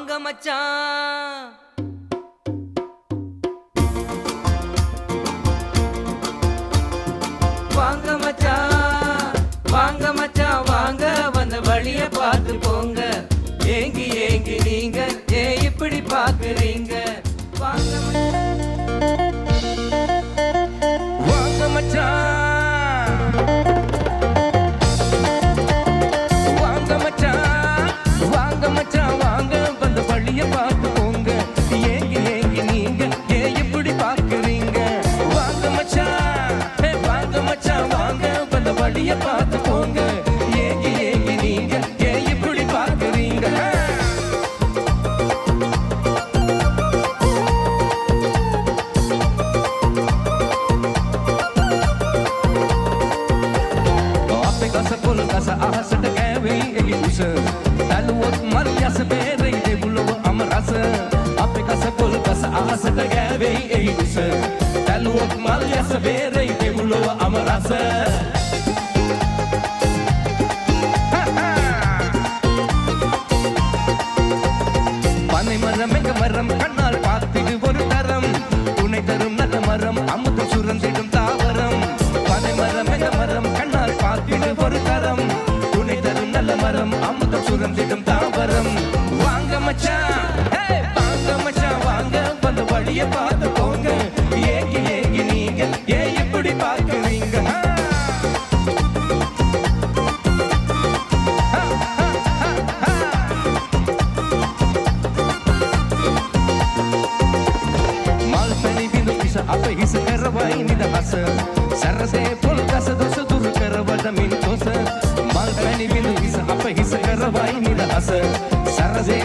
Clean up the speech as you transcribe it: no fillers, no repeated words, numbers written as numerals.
வாங்க மச்சான். வாங்க மச்சான், வாங்க மச்சான், வாங்க வந்த வழிய பார்த்து போங்க. ஏங்கி ஏங்கி நீங்க ஏன் இப்படி பாக்குறீங்க? வாங்க வாங்க மச்சான், வாங்க மச்சான், வாங்க மச்சான், வாங்க வந்த வழிய பார்த்து போங்க. ஏங்கி ஏங்கி நீங்க ஏன் இப்படி பாக்குறீங்க? வாங்க மச்சான், வாங்க மச்சான், வாங்க வந்த வழிய பார்த்து போங்க. ஏங்கி ஏங்கி நீங்க ஏன் இப்படி பாக்குறீங்க? Kasa pul kasa ahas dagawe egi usa talwot mar yas bere de bulo amrasa ape kasa pul kasa ahas dagawe egi usa talwot mar yas bere de bulo amrasa pane maram enga maram kannal paathidu oru taram tunai tarum nalla maram amudam surandidum tavaram pane maram enga maram kannal paathidu oru taram tunai tarum nalla maram amudam surandidum tavaram vaanga machan hey vaanga machan vaanga vandu valiya paathu ponga ஏங்கி ஏங்கி நீங்க ஏன் இப்படி பார்க்கறீங்க? Apa his karawai ni da asa sarase pol kasa dosa dur karawada min dosa mal pani bindu his apa his karawai ni da asa sarase